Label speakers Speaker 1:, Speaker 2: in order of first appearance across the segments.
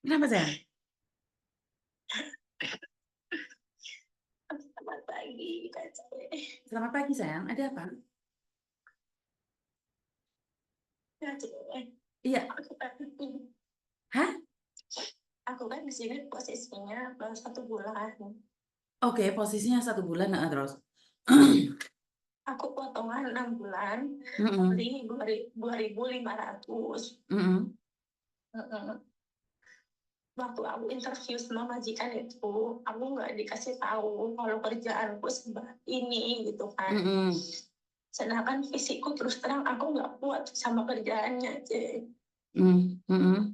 Speaker 1: Kenapa sayang?
Speaker 2: Selamat pagi, Kak Cek.
Speaker 1: Selamat pagi sayang. Ada apa?
Speaker 2: Kak Cek,
Speaker 1: Iya. Hah?
Speaker 2: aku kan di sini posisinya baru 1 bulan.
Speaker 1: Oke, posisinya 1 bulan. Nah, terus.
Speaker 2: Aku potongan 6 bulan,
Speaker 1: Mm-mm.
Speaker 2: beli 2.500.
Speaker 1: Mm-mm.
Speaker 2: Waktu aku interview sama majikan itu, aku nggak dikasih tahu kalau kerjaanku seperti ini gitu kan.
Speaker 1: Mm-mm.
Speaker 2: Sedangkan fisikku terus terang aku nggak kuat sama kerjaannya, Cek.
Speaker 1: Mm-mm.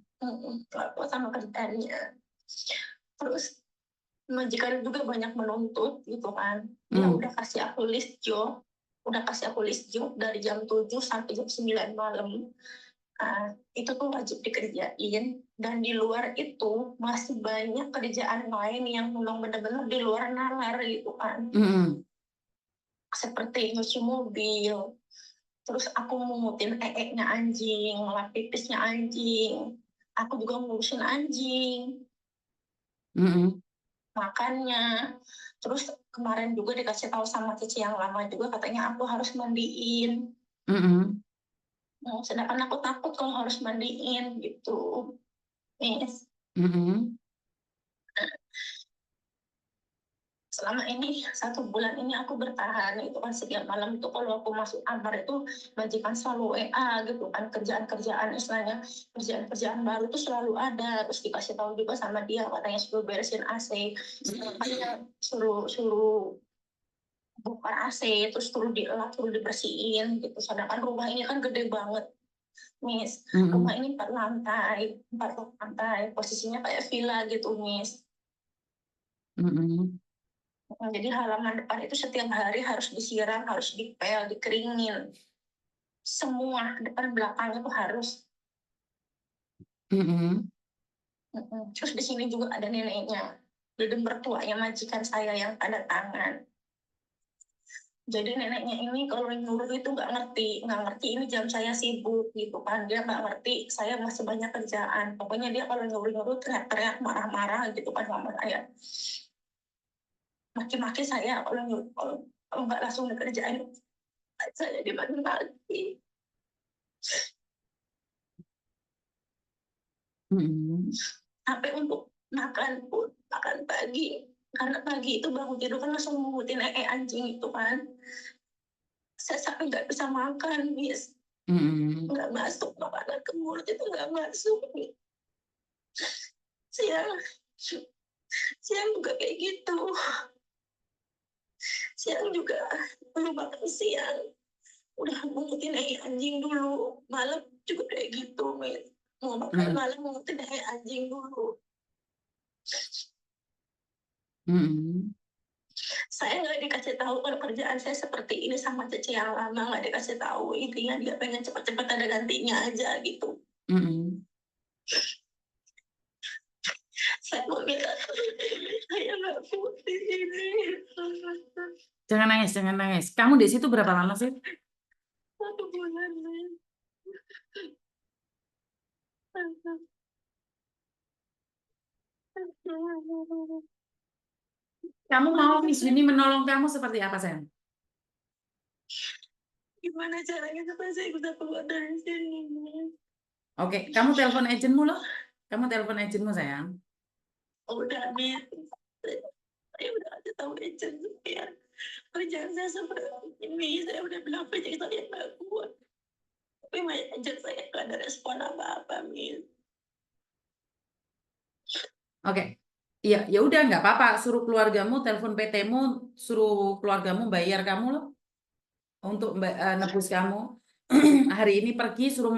Speaker 2: Nggak kuat sama kerjaannya. Terus majikan juga banyak menuntut gitu kan. Dia udah kasih aku list job dari jam 7 sampai jam 9 malam. Itu tuh wajib dikerjain, dan di luar itu masih banyak kerjaan lain yang memang benar-benar di luar nalar gitu kan. Seperti nyuci mobil, terus aku mengutin ee-nya anjing, ngelap pipisnya anjing, aku juga ngurusin anjing, makannya. Terus kemarin juga dikasih tahu sama cici yang lama juga, katanya aku harus mandiin. Sedangkan aku takut kalau harus mandiin gitu, Miss. Selama ini 1 bulan ini aku bertahan itu kan. Setiap malam itu kalau aku masuk kamar itu majikan selalu WA gitu kan, kerjaan-kerjaan istilahnya, kerjaan-kerjaan baru tuh selalu ada. Terus dikasih tahu juga sama dia, katanya suruh beresin AC, katanya suruh bongkar AC, terus suruh dielap, suruh dibersihin gitu. Sedangkan rumah ini kan gede banget, Miss. Rumah ini 4 lantai, posisinya kayak villa gitu, Miss. Jadi halaman depan itu setiap hari harus disiram, harus dipel, dikeringin. Semua depan belakang itu harus. Terus di sini juga ada neneknya. Jadi mertuanya majikan saya yang tanda tangan. Jadi neneknya ini kalau nyuruh itu nggak ngerti ini jam saya sibuk gitu kan. Dia nggak ngerti saya masih banyak kerjaan. Pokoknya dia kalau nyuruh teriak-teriak, marah-marah gitu kan sama saya. Maki-maki saya kalau nyuruh, kalau nggak langsung dikerjain, saya dimaki-maki. Sampai untuk makan pun, makan pagi, karena pagi itu bangun tidur kan langsung mengutin anjing itu kan. Saya sampai nggak bisa makan, Miss. Nggak masuk makanan ke mulut itu, nggak masuk. Siang juga kayak gitu. Siang juga belum makan siang, udah mengutin anjing dulu. Malam juga kayak gitu, Miss. Mau makan malam mengutin anjing dulu. Saya nggak dikasih tahu kalau kerjaan saya seperti ini sama Cece yang lama, nggak dikasih tahu. Intinya dia pengen cepat-cepat ada gantinya aja gitu. Saya mau minta saya nggak kuat di sini.
Speaker 1: Jangan nangis, jangan nangis. Kamu di situ berapa lama sih?
Speaker 2: 1 bulan.
Speaker 1: Kamu mau Miss Winnie menolong kamu seperti apa, sayang?
Speaker 2: Gimana caranya supaya saya bisa keluar dari sini?
Speaker 1: Oke, kamu telepon agentmu loh. Kamu telepon agentmu, sayang.
Speaker 2: Udah, Mit. Saya udah kasih tahu agent ya. Kerjaan saya seperti ini. Saya udah bilang kerjaan saya nggak kuat. Tapi agent saya nggak ada respon apa-apa, Mit.
Speaker 1: Oke, iya, ya udah nggak apa-apa. Suruh keluargamu telepon PT-mu, suruh keluargamu bayar kamu loh untuk nebus kamu. Hari ini pergi suruh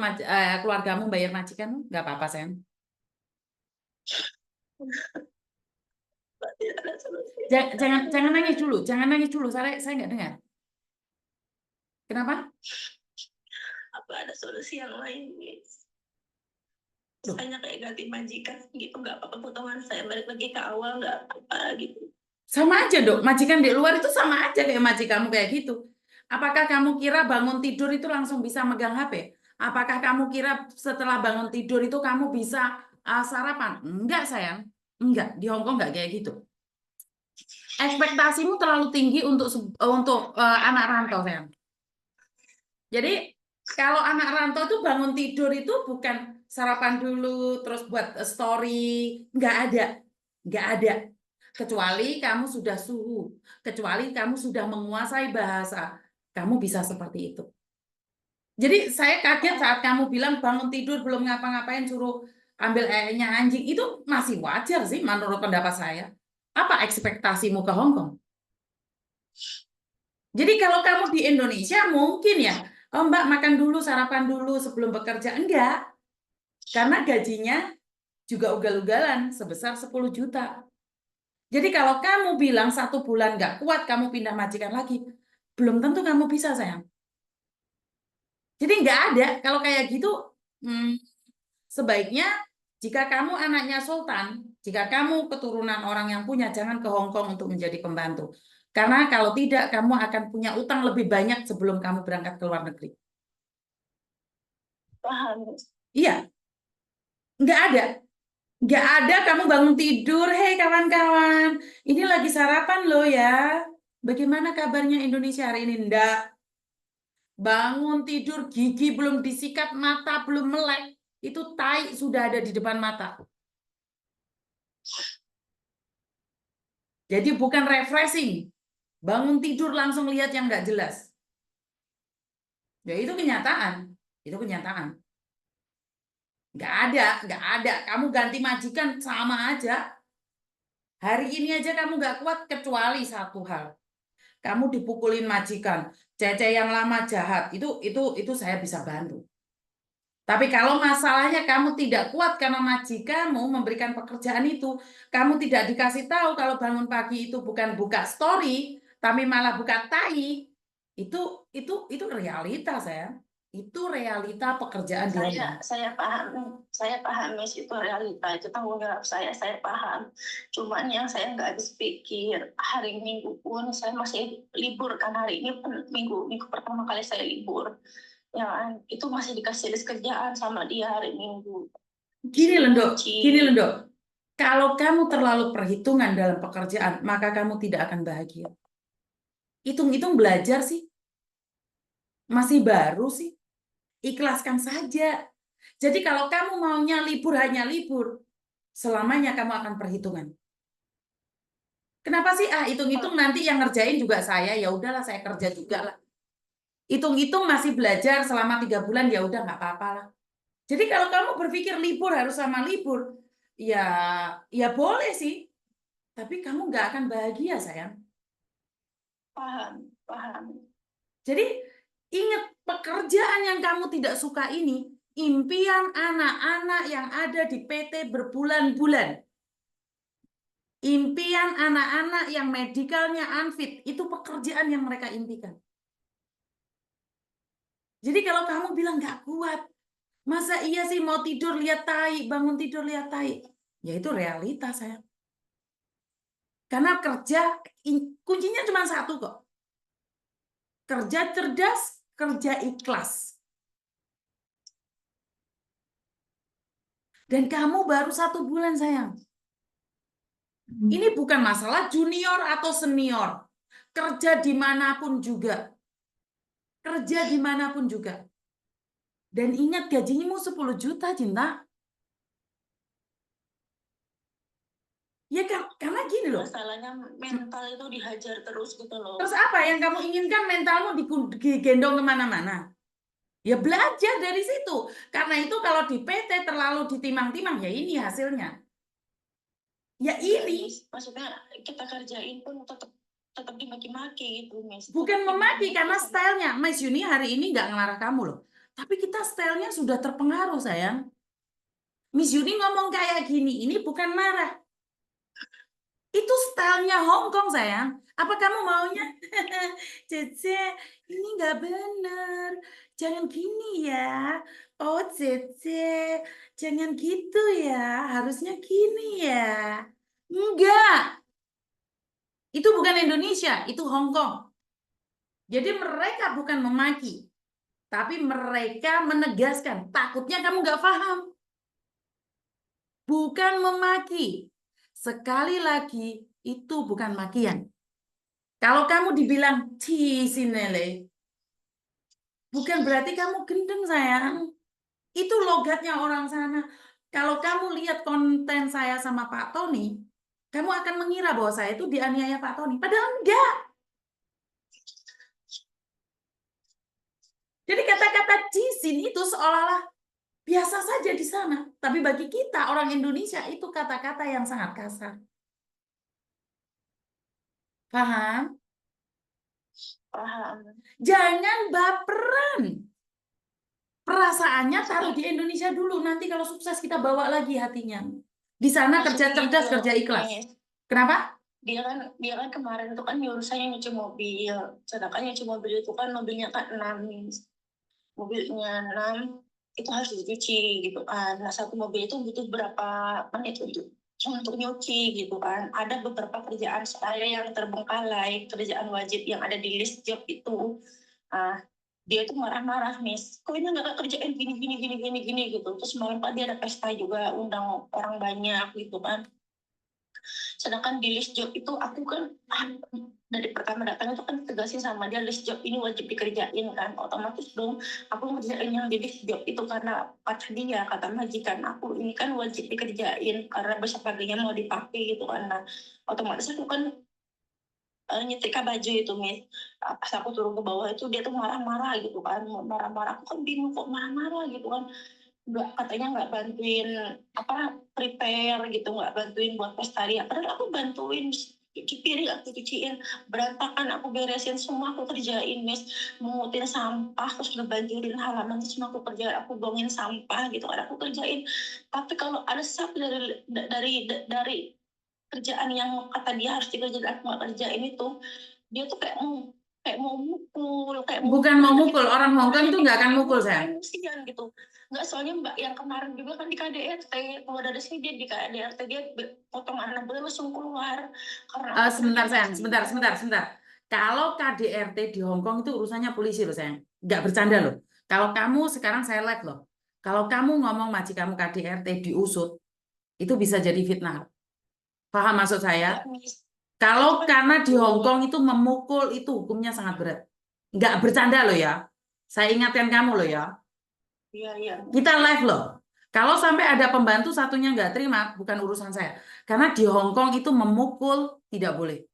Speaker 1: keluargamu bayar majikan, nggak apa-apa, sayang.
Speaker 2: Tidak ada solusi.
Speaker 1: Jangan nangis dulu, jangan nangis dulu. Saya nggak dengar. Kenapa?
Speaker 2: Apa ada solusi yang lain, guys? Misalnya kayak ganti majikan gitu, nggak apa-apa, potongan saya balik lagi ke awal, nggak apa-apa gitu.
Speaker 1: Sama aja dok, majikan di luar itu sama aja kayak majikanmu kayak gitu. Apakah kamu kira bangun tidur itu langsung bisa megang HP? Apakah kamu kira setelah bangun tidur itu kamu bisa Sarapan. Enggak, sayang. Enggak, di Hong Kong enggak kayak gitu. Ekspektasimu terlalu tinggi untuk anak rantau, sayang. Jadi kalau anak rantau itu bangun tidur itu bukan sarapan dulu terus buat story, nggak ada, nggak ada. Kecuali kamu sudah suhu, kecuali kamu sudah menguasai bahasa, kamu bisa seperti itu. Jadi saya kaget saat kamu bilang bangun tidur belum ngapa-ngapain suruh ambil airnya anjing, itu masih wajar sih menurut pendapat saya. Apa ekspektasimu ke Hong Kong? Jadi kalau kamu di Indonesia mungkin ya, oh Mbak makan dulu, sarapan dulu sebelum bekerja. Enggak, karena gajinya juga ugal-ugalan sebesar 10 juta. Jadi kalau kamu bilang 1 bulan nggak kuat, kamu pindah majikan lagi, belum tentu kamu bisa, sayang. Jadi nggak ada, kalau kayak gitu, hmm, sebaiknya jika kamu anaknya sultan, jika kamu keturunan orang yang punya, jangan ke Hong Kong untuk menjadi pembantu. Karena kalau tidak, kamu akan punya utang lebih banyak sebelum kamu berangkat ke luar negeri.
Speaker 2: Paham.
Speaker 1: Iya, nggak ada. Nggak ada kamu bangun tidur, hei kawan-kawan, ini lagi sarapan loh ya. Bagaimana kabarnya Indonesia hari ini? Nggak. Bangun tidur, gigi belum disikat, mata belum melek. Itu tai sudah ada di depan mata. Jadi bukan refreshing. Bangun tidur langsung lihat yang nggak jelas. Ya itu kenyataan. Itu kenyataan. Nggak ada, nggak ada. Kamu ganti majikan sama aja. Hari ini aja kamu nggak kuat kecuali satu hal. Kamu dipukulin majikan, Cece yang lama jahat, itu saya bisa bantu. Tapi kalau masalahnya kamu tidak kuat karena majikanmu memberikan pekerjaan itu, kamu tidak dikasih tahu kalau bangun pagi itu bukan buka story, tapi malah buka tai, itu realita, saya. Itu realita pekerjaan di Hong Kong.
Speaker 2: Saya paham Miss, itu realita, itu tanggung jawab saya paham. Cuman yang saya nggak habis pikir, hari Minggu pun saya masih libur kan, hari ini pun minggu pertama kali saya libur. Ya, itu masih dikasih list kerjaan sama dia hari Minggu.
Speaker 1: Gini loh, gini loh. Kalau kamu terlalu perhitungan dalam pekerjaan, maka kamu tidak akan bahagia. Hitung-hitung belajar sih, masih baru sih. Ikhlaskan saja. Jadi kalau kamu maunya libur hanya libur, selamanya kamu akan perhitungan. Kenapa sih? Hitung-hitung nanti yang ngerjain juga saya. Ya udahlah, saya kerja juga lah. Hitung-hitung masih belajar selama 3 bulan, ya udah nggak apa-apa lah. Jadi kalau kamu berpikir libur harus sama libur, ya ya boleh sih. Tapi kamu nggak akan bahagia, sayang.
Speaker 2: Paham.
Speaker 1: Jadi ingat, pekerjaan yang kamu tidak suka ini, impian anak-anak yang ada di PT berbulan-bulan. Impian anak-anak yang medikalnya unfit, itu pekerjaan yang mereka impikan. Jadi kalau kamu bilang nggak kuat, masa iya sih mau tidur lihat tai, bangun tidur lihat tai? Ya itu realitas, saya. Karena kerja, kuncinya cuma satu kok. Kerja cerdas, kerja ikhlas. Dan kamu baru 1 bulan, sayang. Ini bukan masalah junior atau senior. Kerja dimanapun juga. Kerja dimanapun juga. Dan ingat, gajimu 10 juta, cinta. Ya kan, karena gini loh.
Speaker 2: Masalahnya mental itu dihajar terus gitu loh.
Speaker 1: Terus apa yang kamu inginkan? Mentalmu digendong kemana-mana. Ya belajar dari situ. Karena itu kalau di PT terlalu ditimang-timang, ya ini hasilnya. Ya ini.
Speaker 2: Maksudnya kita kerjain pun tetap dimaki-maki gitu, Miss.
Speaker 1: Bukan memaki, karena stylenya. Miss Yuni hari ini nggak ngelarang kamu loh. Tapi kita stylenya sudah terpengaruh, sayang. Miss Yuni ngomong kayak gini, ini bukan marah. Itu stylenya Hong Kong, sayang. Apa kamu maunya? Cece, ini nggak benar. Jangan gini ya. Oh, Cece, jangan gitu ya. Harusnya gini ya. Enggak. Itu bukan Indonesia, itu Hong Kong. Jadi mereka bukan memaki, tapi mereka menegaskan. Takutnya kamu nggak paham. bukan memaki. Sekali lagi, itu bukan makian. Kalau kamu dibilang cisinele, bukan berarti kamu gendeng, sayang. Itu logatnya orang sana. Kalau kamu lihat konten saya sama Pak Tony, kamu akan mengira bahwa saya itu dianiaya Pak Tony. Padahal enggak. Jadi kata-kata cisin itu seolah-olah biasa saja di sana. Tapi bagi kita, orang Indonesia, itu kata-kata yang sangat kasar. Paham?
Speaker 2: Paham.
Speaker 1: Jangan baperan. Perasaannya taruh di Indonesia dulu. Nanti kalau sukses kita bawa lagi hatinya. Di sana kerja
Speaker 2: Maksudnya
Speaker 1: cerdas,
Speaker 2: gini
Speaker 1: kerja
Speaker 2: loh,
Speaker 1: ikhlas.
Speaker 2: Miss.
Speaker 1: Kenapa?
Speaker 2: Dia kan kemarin itu kan nyuruh saya nyuci mobil. Sedangkan nyuci mobil itu kan mobilnya kan 6, Miss. Mobilnya 6 itu harus dicuci gitu kan. Nah, satu mobil itu butuh berapa menit untuk nyuci gitu kan. Ada beberapa kerjaan saya yang terbengkalai, kerjaan wajib yang ada di list job itu. Nah, dia itu marah-marah, Miss. Kok ini nggak kerjain gini gitu. Terus malam Pak dia ada pesta juga, undang orang banyak gitu kan. Sedangkan di list job itu aku kan dari pertama datang itu kan tegasin sama dia list job ini wajib dikerjain kan. Otomatis dong aku ngerjain yang di list job itu karena kata dia, kata majikan aku ini kan wajib dikerjain karena besok paginya mau dipakai gitu kan. Nah, otomatis aku kan nyetrika baju itu, Miss. Pas aku turun ke bawah itu dia tuh marah-marah gitu kan. Marah-marah, aku kan bingung kok marah-marah gitu kan. Katanya nggak bantuin prepare gitu, nggak bantuin buat pestaria. Padahal aku bantuin cuci piring, aku cuciin, berantakan aku beresin, semua aku kerjain, Miss. Mengutin sampah, terus ngebanjirin halaman, terus semua aku kerjain, aku buangin sampah gitu kan, aku kerjain. Tapi kalau ada satu dari kerjaan yang kata dia harus dikerjain aku nggak kerjain itu, dia tuh kayak mau mukul, kayak mau
Speaker 1: Bukan mau
Speaker 2: gitu.
Speaker 1: mukul. Orang Hongkong itu nggak akan mukul, sayang.
Speaker 2: Emosian gitu. Nggak, soalnya Mbak yang kemarin juga kan di KDRT, keluar dari sini dia di KDRT, dia potong anak boleh langsung keluar. Karena aku
Speaker 1: Sebentar,
Speaker 2: kerja
Speaker 1: sayang.
Speaker 2: nggak
Speaker 1: Sebentar. Kalau KDRT di Hongkong itu urusannya polisi loh, sayang. Nggak bercanda loh. Kalau kamu sekarang saya live loh. Kalau kamu ngomong majikanmu KDRT diusut, itu bisa jadi fitnah. Paham maksud saya?
Speaker 2: nggak, Miss. Itu
Speaker 1: Kalau
Speaker 2: kan
Speaker 1: karena di
Speaker 2: betul.
Speaker 1: Hongkong itu memukul itu hukumnya sangat berat. Nggak bercanda loh ya. Saya ingatkan kamu loh ya.
Speaker 2: Iya,
Speaker 1: Kita
Speaker 2: Miss.
Speaker 1: live loh. Kalau sampai ada pembantu satunya nggak terima, bukan urusan saya. Karena di Hongkong itu memukul tidak boleh.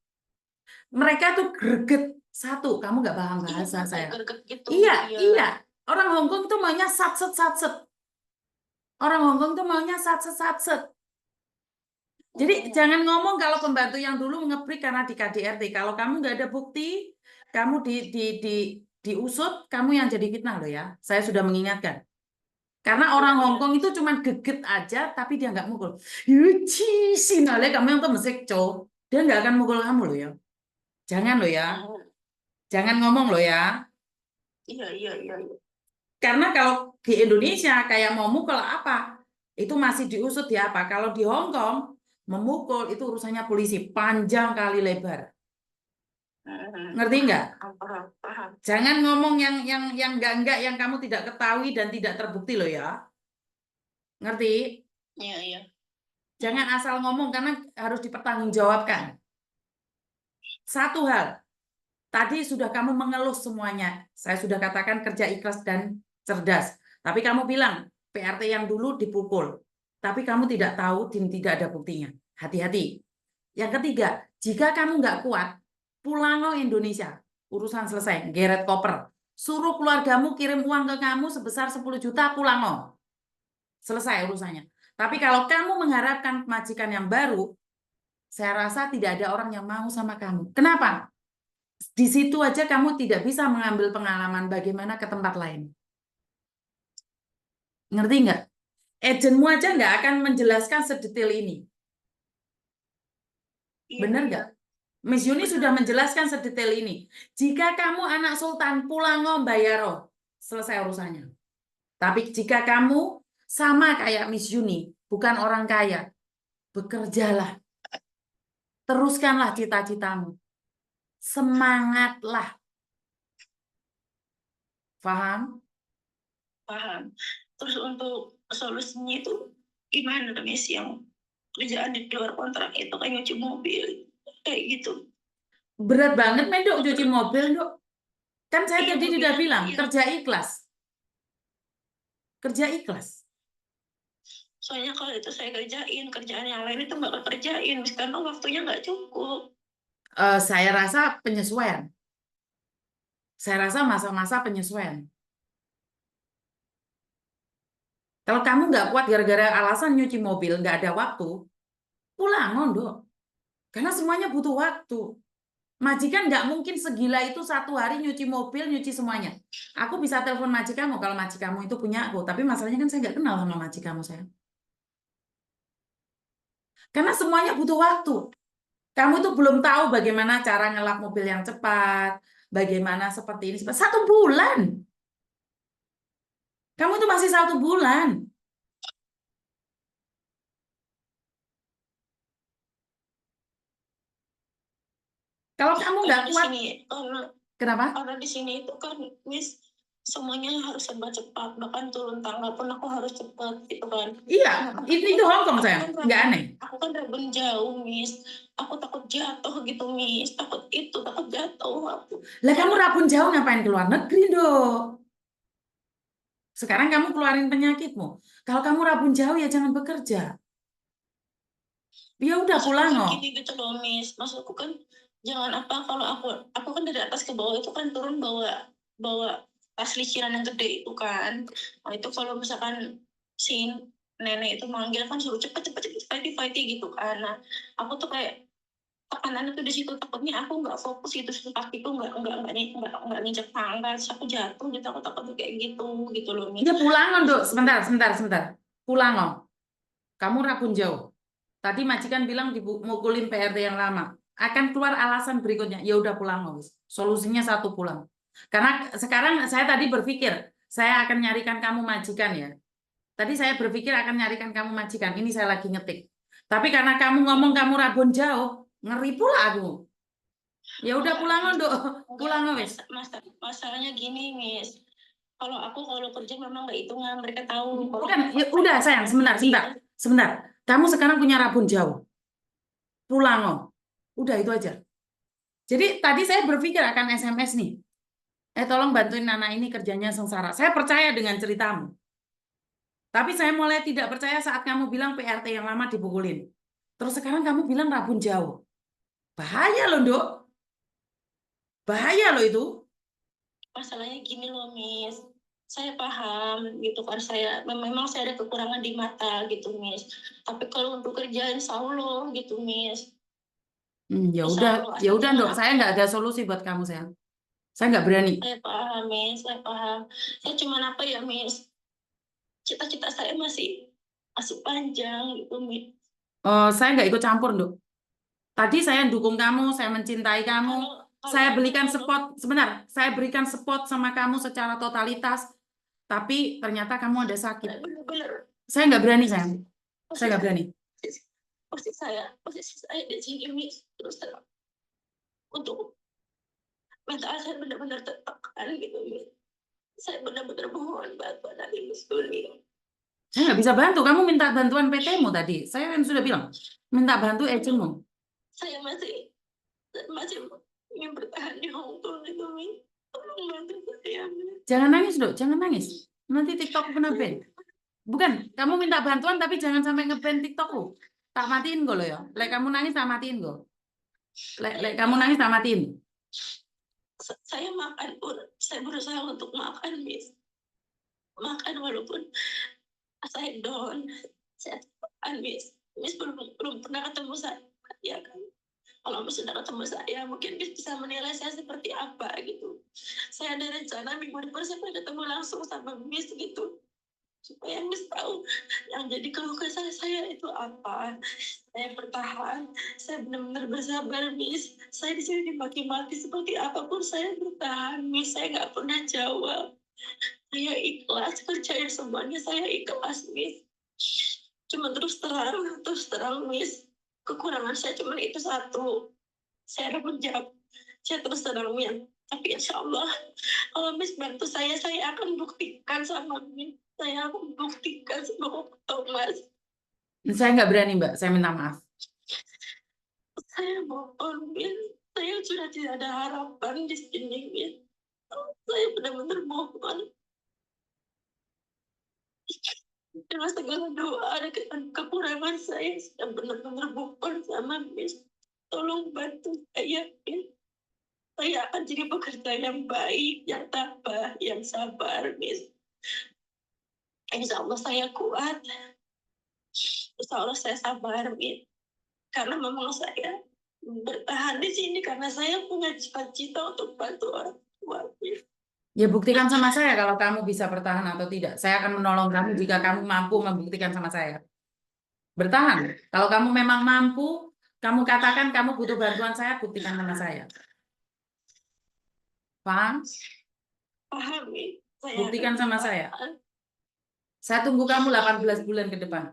Speaker 1: Mereka tuh greget. Satu, kamu nggak paham
Speaker 2: Iya,
Speaker 1: bahasa
Speaker 2: kayak
Speaker 1: saya.
Speaker 2: gerget gitu.
Speaker 1: Iya,
Speaker 2: Iya.
Speaker 1: iya. Orang Hongkong tuh maunya satset satset. Orang Hongkong tuh maunya satset satset. Jadi jangan ngomong kalau pembantu yang dulu ngeprik karena di KDRT. Kalau kamu nggak ada bukti, kamu diusut, kamu yang jadi fitnah loh ya. Saya sudah mengingatkan. Karena orang
Speaker 2: Iya.
Speaker 1: Hongkong itu cuma geget aja, tapi dia nggak mukul. Yuci, sinale kamu yang tuh mesik cow. Dia nggak akan mukul kamu loh ya. Jangan loh ya. Jangan ngomong loh ya.
Speaker 2: Iya.
Speaker 1: Karena kalau di Indonesia kayak mau mukul apa, itu masih diusut ya apa. Kalau di Hong Kong memukul itu urusannya polisi panjang kali lebar. Ngerti nggak?
Speaker 2: Paham.
Speaker 1: Jangan ngomong yang enggak yang kamu tidak ketahui dan tidak terbukti loh ya. Ngerti?
Speaker 2: Iya.
Speaker 1: Jangan asal ngomong karena harus dipertanggungjawabkan. Satu hal, tadi sudah kamu mengeluh semuanya. Saya sudah katakan kerja ikhlas dan cerdas. Tapi kamu bilang PRT yang dulu dipukul. Tapi kamu tidak tahu dan tidak ada buktinya. Hati-hati. Yang ketiga, jika kamu nggak kuat, pulang ke Indonesia. Urusan selesai. Geret koper. Suruh keluargamu kirim uang ke kamu sebesar 10 juta, pulang no. Selesai urusannya. Tapi kalau kamu mengharapkan majikan yang baru, saya rasa tidak ada orang yang mau sama kamu. Kenapa? Di situ aja kamu tidak bisa mengambil pengalaman bagaimana ke tempat lain. Ngerti nggak? Agentmu aja nggak akan menjelaskan sedetail ini. Benar nggak?
Speaker 2: Iya.
Speaker 1: Miss Yuni
Speaker 2: Benar.
Speaker 1: sudah menjelaskan sedetail ini. Jika kamu anak sultan, pulang bayaro. Selesai urusannya. Tapi jika kamu sama kayak Miss Yuni, bukan orang kaya, bekerjalah. Teruskanlah cita-citamu. Semangatlah. Paham?
Speaker 2: Paham. Terus untuk solusinya itu gimana Miss yang kerjaan di luar kontrak itu kayak nyuci mobil kayak gitu.
Speaker 1: Berat banget, Mendok, cuci mobil, Dok. Kan saya
Speaker 2: Iya
Speaker 1: tadi sudah
Speaker 2: mobilnya
Speaker 1: bilang,
Speaker 2: iya.
Speaker 1: kerja ikhlas. Kerja ikhlas.
Speaker 2: Soalnya kalau itu saya kerjain, kerjaan yang lain itu nggak kerjain, karena waktunya nggak cukup.
Speaker 1: Saya rasa penyesuaian. Saya rasa masa-masa penyesuaian. Kalau kamu nggak kuat gara-gara alasan nyuci mobil, nggak ada waktu, pulang, Dok. Karena semuanya butuh waktu. Majikan nggak mungkin segila itu satu hari nyuci mobil, nyuci semuanya. Aku bisa telepon majikamu kalau majikamu itu punya aku. Tapi masalahnya kan saya nggak kenal sama majikamu, saya. Karena semuanya butuh waktu. Kamu tuh belum tahu bagaimana cara ngelap mobil yang cepat, bagaimana seperti ini. 1 bulan. Kamu tuh masih 1 bulan. Kalau kamu nggak
Speaker 2: Karena di
Speaker 1: kuat,
Speaker 2: sini
Speaker 1: kenapa?
Speaker 2: karena di sini itu kan Miss semuanya harus serba cepat, bahkan turun tangga pun aku harus cepat gitu kan.
Speaker 1: Iya,
Speaker 2: Nah,
Speaker 1: itu Hongkong,
Speaker 2: aku
Speaker 1: sayang.
Speaker 2: kan
Speaker 1: Nggak
Speaker 2: rabun,
Speaker 1: aneh.
Speaker 2: aku kan rabun jauh Miss, aku takut jatuh gitu Miss, takut itu, takut jatuh aku.
Speaker 1: Lah kamu
Speaker 2: Karena
Speaker 1: rabun jauh ngapain ke luar negeri, Dok? Sekarang kamu keluarin penyakitmu. Kalau kamu rabun jauh ya jangan bekerja. Ya udah
Speaker 2: maksudku
Speaker 1: pulang,
Speaker 2: kan
Speaker 1: oh.
Speaker 2: gini gitu loh Miss, maksudku kan jangan apa kalau aku kan dari atas ke bawah itu kan turun bawa bawa tas liciran yang gede itu kan. Nah itu kalau misalkan si nenek itu manggil kan suruh cepet cepet cepet fighty gitu kan. Nah aku tuh kayak tekanan itu di situ, takutnya aku nggak fokus gitu, kakiku nggak nginjek tangga, terus aku jatuh gitu, aku takut kayak gitu loh Miss.
Speaker 1: Ya pulang, oh, Dok.
Speaker 2: Maksudku
Speaker 1: Sebentar, sebentar, sebentar. Pulang, oh. Kamu rabun jauh. Tadi majikan bilang dimukulin PRT yang lama. Akan keluar alasan berikutnya. Ya udah pulang, oh. Solusinya satu, pulang. Karena sekarang saya tadi berpikir, saya akan nyarikan kamu majikan ya. Tadi saya berpikir akan nyarikan kamu majikan. Ini saya lagi ngetik. Tapi karena kamu ngomong kamu rabun jauh, ngeri pula aku. Ya udah
Speaker 2: enggak
Speaker 1: pulang,
Speaker 2: Miss,
Speaker 1: Dok.
Speaker 2: enggak
Speaker 1: Pulang, wes.
Speaker 2: masalahnya gini Miss, kalau kerja memang nggak hitungan, mereka tahu kalau
Speaker 1: Bukan, ya
Speaker 2: aku
Speaker 1: udah sayang,
Speaker 2: tekanan
Speaker 1: sebentar,
Speaker 2: tinggi
Speaker 1: sebentar.
Speaker 2: kan.
Speaker 1: Sebentar. Kamu sekarang punya rabun jauh. Pulang, oh. Udah itu aja. Jadi tadi saya berpikir akan SMS nih. Tolong bantuin anak ini kerjanya sengsara. Saya percaya dengan ceritamu. Tapi saya mulai tidak percaya saat kamu bilang PRT yang lama dipukulin. Terus sekarang kamu bilang rabun jauh. Bahaya loh, Dok. Bahaya loh itu.
Speaker 2: Masalahnya gini loh Miss, saya paham gitu kan, saya memang saya ada kekurangan di mata gitu Miss, tapi kalau untuk kerja insya Allah gitu Miss,
Speaker 1: Ya
Speaker 2: insya
Speaker 1: udah,
Speaker 2: Allah
Speaker 1: ya
Speaker 2: asal
Speaker 1: udah,
Speaker 2: jangan
Speaker 1: Dok. Saya
Speaker 2: apa.
Speaker 1: nggak ada solusi buat kamu, sayang. Saya nggak berani.
Speaker 2: Saya paham Miss, saya paham, saya cuma apa ya Miss, cita-cita saya masih masih panjang gitu Miss.
Speaker 1: Saya nggak ikut campur, Dok. Tadi saya dukung kamu, saya mencintai kamu.
Speaker 2: kalau kalau
Speaker 1: Saya
Speaker 2: aku
Speaker 1: belikan
Speaker 2: kalau
Speaker 1: spot, sebentar, saya berikan spot sama kamu secara totalitas. Tapi ternyata kamu ada sakit.
Speaker 2: benar-benar
Speaker 1: Saya nggak berani, sayang. Saya
Speaker 2: posisi
Speaker 1: nggak berani.
Speaker 2: posisi saya di sini Miss, terus terang untuk mental saya benar-benar tertekan gitu Miss. Saya benar-benar mohon bantuan dari Miss Duli.
Speaker 1: Saya nggak bisa bantu. Kamu minta bantuan PT-mu tadi. Saya kan sudah bilang, minta bantu agentmu.
Speaker 2: Saya masih masih ingin bertahan di Hong Kong itu Miss. Tolong bantu saya Miss.
Speaker 1: Jangan nangis, Dok. Jangan nangis. Nanti TikTok kena ban. Bukan, kamu minta bantuan tapi jangan sampai nge-ban TikTokku. Tak matiin gue loh ya. Lek kamu nangis tak matiin gue. Lek kamu nangis tak matiin.
Speaker 2: Saya makan pun, saya berusaha untuk makan Miss. Makan walaupun saya down. Saya makan Miss. Miss belum pernah ketemu saya ya kan. Kalau Miss sudah ketemu saya, mungkin Miss bisa menilai saya seperti apa gitu. Saya ada rencana minggu depan saya pengen ketemu langsung sama Miss gitu. Supaya Miss tahu yang jadi keluh kesah saya itu apa. Saya bertahan, saya benar-benar bersabar Miss. Saya di sini dimaki-maki seperti apapun saya bertahan Miss. Saya nggak pernah jawab. Saya ikhlas kerjain semuanya, saya ikhlas Miss. Cuma terus terang Miss, kekurangan saya cuma itu satu. Saya udah menjawab, saya terus terang Miss. Tapi insya Allah kalau Miss bantu saya akan buktikan sama Miss. Saya akan buktikan sama Thomas.
Speaker 1: Saya nggak berani, Mbak. Saya minta maaf.
Speaker 2: Saya mohon, Min. Saya sudah tidak ada harapan di sini, Min. Saya benar-benar mohon. Dengan segala doa dan kekurangan saya benar-benar mohon sama Miss. Tolong bantu saya, Miss. Saya akan jadi pekerja yang baik, yang tabah, yang sabar, Miss. Insya Allah saya kuat. Insya Allah saya sabar, Miss. Karena memang saya bertahan di sini karena saya punya cita-cita untuk bantu orang tua, Miss.
Speaker 1: Ya buktikan sama saya kalau kamu bisa bertahan atau tidak. Saya akan menolong kamu jika kamu mampu membuktikan sama saya. Bertahan. Kalau kamu memang mampu, kamu katakan kamu butuh bantuan saya, buktikan sama saya. Paham?
Speaker 2: Paham, Miss. Saya
Speaker 1: Buktikan sama saya.
Speaker 2: bertahan.
Speaker 1: Saya tunggu kamu 18 bulan ke depan.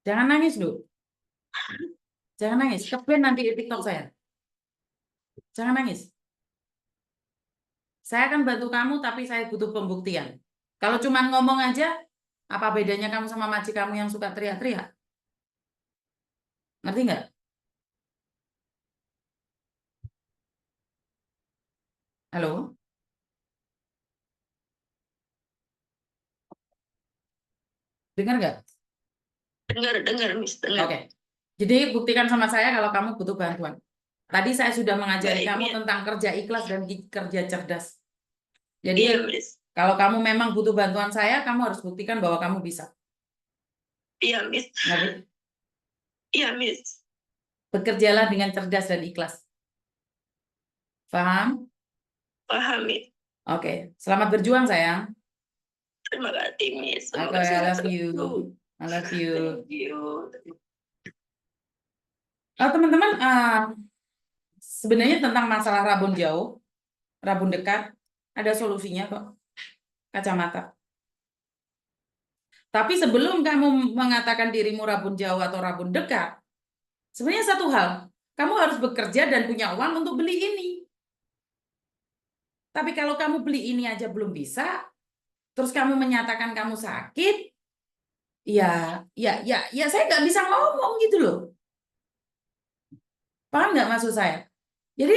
Speaker 1: Jangan nangis, loh. Jangan nangis. Keben nanti di TikTok saya. Jangan nangis. Saya akan bantu kamu, tapi saya butuh pembuktian. Kalau cuma ngomong aja, apa bedanya kamu sama maji kamu yang suka teriak-teriak? Ngerti nggak? Halo? Dengar nggak?
Speaker 2: Dengar, Miss. Dengar.
Speaker 1: Oke. Jadi buktikan sama saya kalau kamu butuh bantuan. Tadi saya sudah mengajari
Speaker 2: Baik,
Speaker 1: kamu
Speaker 2: Miss.
Speaker 1: tentang kerja ikhlas dan kerja cerdas. Jadi
Speaker 2: Iya, Miss.
Speaker 1: kalau kamu memang butuh bantuan saya, kamu harus buktikan bahwa kamu bisa.
Speaker 2: Iya, Miss.
Speaker 1: Ngerti?
Speaker 2: Iya, Miss.
Speaker 1: Bekerjalah dengan cerdas dan ikhlas. Paham?
Speaker 2: Paham, Miss.
Speaker 1: Oke. Selamat berjuang, sayang.
Speaker 2: Terima kasih, Miss.
Speaker 1: Oke,
Speaker 2: Semoga
Speaker 1: I
Speaker 2: sehat
Speaker 1: love you.
Speaker 2: selalu.
Speaker 1: I love you.
Speaker 2: Thank you.
Speaker 1: Teman-teman, sebenarnya tentang masalah rabun jauh, rabun dekat, ada solusinya kok, kacamata. Tapi sebelum kamu mengatakan dirimu rabun jauh atau rabun dekat, sebenarnya satu hal, kamu harus bekerja dan punya uang untuk beli ini. Tapi kalau kamu beli ini aja belum bisa, terus kamu menyatakan kamu sakit, ya saya nggak bisa ngomong gitu loh. Paham nggak maksud saya? Jadi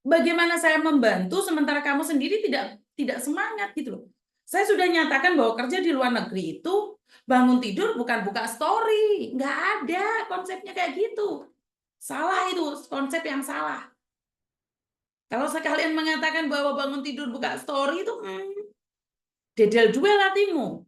Speaker 1: bagaimana saya membantu sementara kamu sendiri tidak semangat gitu loh. Saya sudah nyatakan bahwa kerja di luar negeri itu bangun tidur bukan buka story, nggak ada konsepnya kayak gitu. Salah itu, konsep yang salah. Kalau sekalian mengatakan bahwa bangun tidur buka story itu dedel duel hatimu.